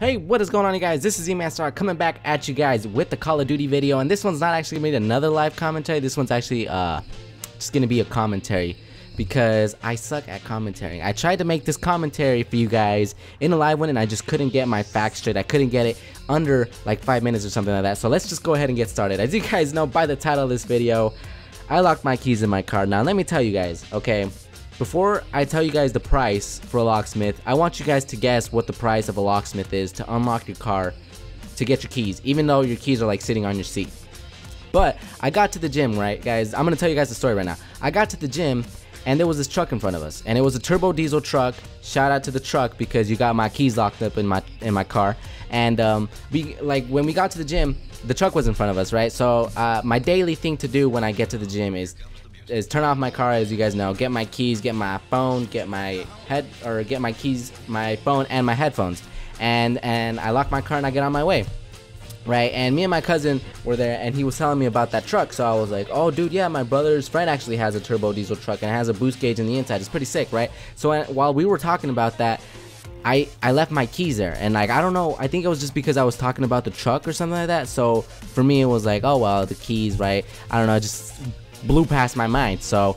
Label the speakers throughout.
Speaker 1: Hey, what is going on, you guys? This is eManStar coming back at you guys with the Call of Duty video, and this one's not actually gonna be another live commentary. This one's actually just gonna be a commentary because I suck at commentary. I tried to make this commentary for you guys in a live one and I just couldn't get my facts straight. I couldn't get it under like 5 minutes or something like that. So let's just go ahead and get started. As you guys know by the title of this video, I locked my keys in my car. Now let me tell you guys, okay? Before I tell you guys the price for a locksmith, I want you guys to guess what the price of a locksmith is to unlock your car to get your keys, even though your keys are like sitting on your seat. But I got to the gym, right, guys? I'm gonna tell you guys the story right now. I got to the gym and there was this truck in front of us, and it was a turbo diesel truck. Shout out to the truck because you got my keys locked up in my car. And when we got to the gym, the truck was in front of us, right? So my daily thing to do when I get to the gym is turn off my car, as you guys know, get my keys, get my phone, get my keys, my phone, and my headphones, and I lock my car and I get on my way, right? And me and my cousin were there, and he was telling me about that truck, so I was like, oh dude, yeah, my brother's friend actually has a turbo diesel truck and it has a boost gauge in the inside. It's pretty sick, right? So while we were talking about that, I left my keys there, and like, I don't know, I think it was just because I was talking about the truck or something like that. So for me it was like, oh well, the keys, right? I don't know, just blew past my mind. So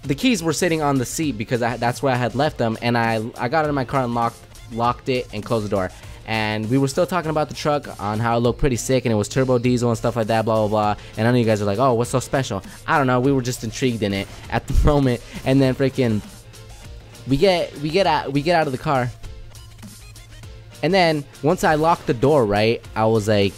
Speaker 1: the keys were sitting on the seat because that's where I had left them, and I got in my car and locked it and closed the door. And we were still talking about the truck, on how it looked pretty sick and it was turbo diesel and stuff like that, blah blah blah. And I know you guys are like, oh, what's so special? I don't know, we were just intrigued in it at the moment. And then freaking we get out of the car, and then once I locked the door, right, I was like,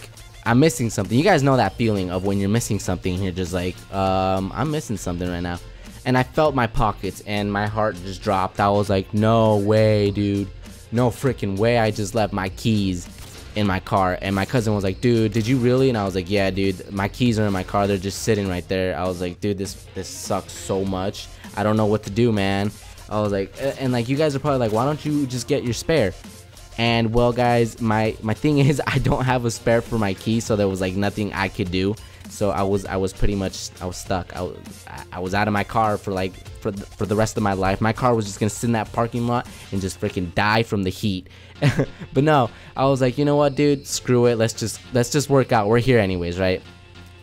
Speaker 1: I'm missing something. You guys know that feeling of when you're missing something and you're just like, I'm missing something right now. And I felt my pockets and my heart just dropped. I was like, no way, dude. No freaking way I just left my keys in my car. And my cousin was like, dude, did you really? And I was like, yeah, dude, my keys are in my car. They're just sitting right there. I was like, dude, this sucks so much. I don't know what to do, man. I was like, and like, you guys are probably like, why don't you just get your spare? And well, guys, my thing is, I don't have a spare for my keys, so there was like nothing I could do. So I was pretty much stuck. I was out of my car for the rest of my life. My car was just gonna sit in that parking lot and just freaking die from the heat. But no, I was like, you know what, dude, screw it. Let's just work out. We're here anyways, right?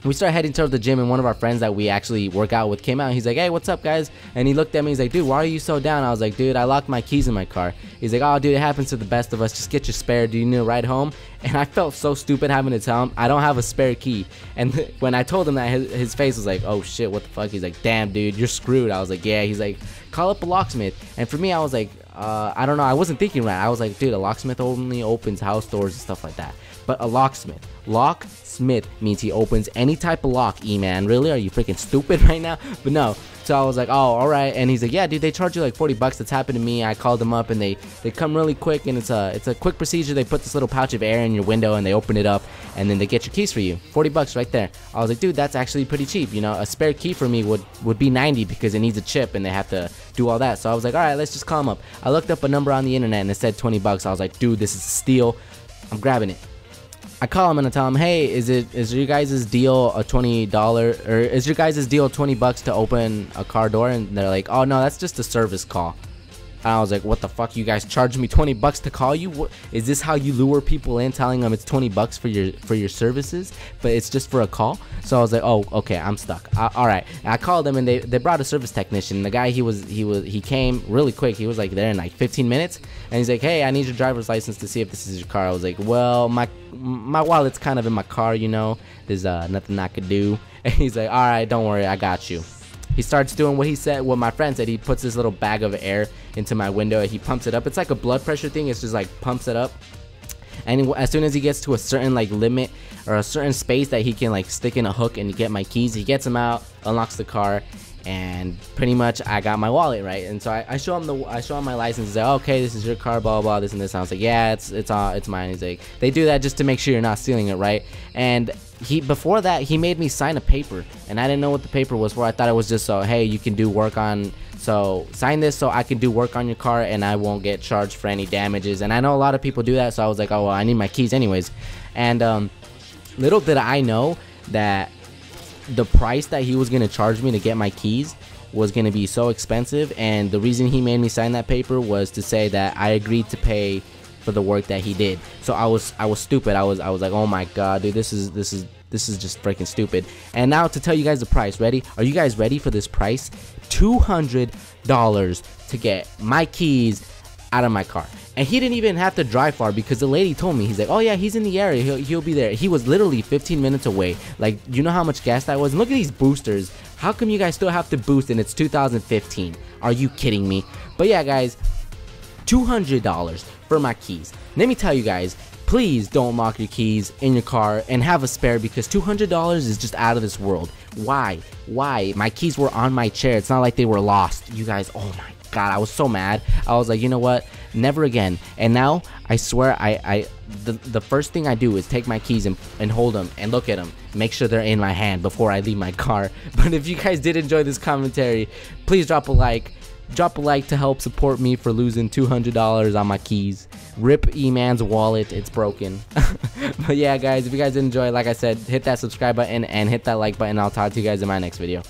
Speaker 1: We started heading towards the gym, and one of our friends that we actually work out with came out, and he's like, hey, what's up, guys? And he looked at me, he's like, dude, why are you so down? I was like, dude, I locked my keys in my car. He's like, oh, dude, it happens to the best of us. Just get your spare. Do you need a ride home? And I felt so stupid having to tell him I don't have a spare key. And when I told him that, his face was like, oh shit, what the fuck? He's like, damn, dude, you're screwed. I was like, yeah. He's like, call up a locksmith. And for me, I was like, I don't know, I wasn't thinking right. I was like, dude, a locksmith only opens house doors and stuff like that. But a locksmith means he opens any type of lock. E-man, really? Are you freaking stupid right now? But no. So I was like, oh, all right. And he's like, yeah, dude, they charge you like 40 bucks. That's happened to me. I called them up, and they come really quick, and it's a quick procedure. They put this little pouch of air in your window and they open it up, and then they get your keys for you. 40 bucks right there. I was like, dude, that's actually pretty cheap. You know, a spare key for me would be 90 because it needs a chip and they have to do all that. So I was like, all right, let's just call them up. I looked up a number on the internet and it said 20 bucks. I was like, dude, this is a steal. I'm grabbing it. I call him and I tell him, hey, is your guys' deal a $20, or is your guys' deal 20 bucks to open a car door? And they're like, oh no, that's just a service call. And I was like, what the fuck? You guys charge me 20 bucks to call you? What, is this how you lure people in, telling them it's 20 bucks for your services, but it's just for a call? So I was like, oh, okay, I'm stuck. All right. And I called them, and they brought a service technician. The guy, he came really quick. He was like there in like 15 minutes, and he's like, hey, I need your driver's license to see if this is your car. I was like, well, my wallet's kind of in my car, you know. There's nothing I could do. And he's like, all right, don't worry, I got you. He starts doing what my friend said. He puts this little bag of air into my window and he pumps it up. It's like a blood pressure thing. It's just like pumps it up. And as soon as he gets to a certain like limit or a certain space that he can like stick in a hook and get my keys, he gets them out, unlocks the car, and pretty much I got my wallet, right? And so I show him my license. He's like, okay, this is your car, blah blah, this and this. And I was like, yeah, it's mine. He's like, they do that just to make sure you're not stealing it, right? And before that, he made me sign a paper, and I didn't know what the paper was for. I thought it was just so, hey, you can do work on, so sign this so I can do work on your car and I won't get charged for any damages. And I know a lot of people do that, so I was like, oh well, I need my keys anyways. And little did I know that the price that he was gonna charge me to get my keys was gonna be so expensive, and the reason he made me sign that paper was to say that I agreed to pay for the work that he did. So I was stupid. I was like, oh my god, dude, this is just freaking stupid. And now to tell you guys the price. Ready? Are you guys ready for this price? $200 to get my keys out of my car. And he didn't even have to drive far, because the lady told me, he's like, oh yeah, he's in the area, he'll be there. He was literally 15 minutes away. Like, you know how much gas that was? And look at these boosters. How come you guys still have to boost and it's 2015? Are you kidding me? But yeah, guys, $200 for my keys. Let me tell you guys, please don't lock your keys in your car and have a spare, because $200 is just out of this world. Why? My keys were on my chair. It's not like they were lost. You guys, oh my god, I was so mad. I was like, you know what, never again. And now I swear, the first thing I do is take my keys and hold them and look at them, make sure they're in my hand before I leave my car. But if you guys did enjoy this commentary, please drop a like to help support me for losing $200 on my keys. Rip E-Man's wallet, it's broken. But yeah, guys, if you guys did enjoy, like I said, hit that subscribe button and hit that like button. I'll talk to you guys in my next video.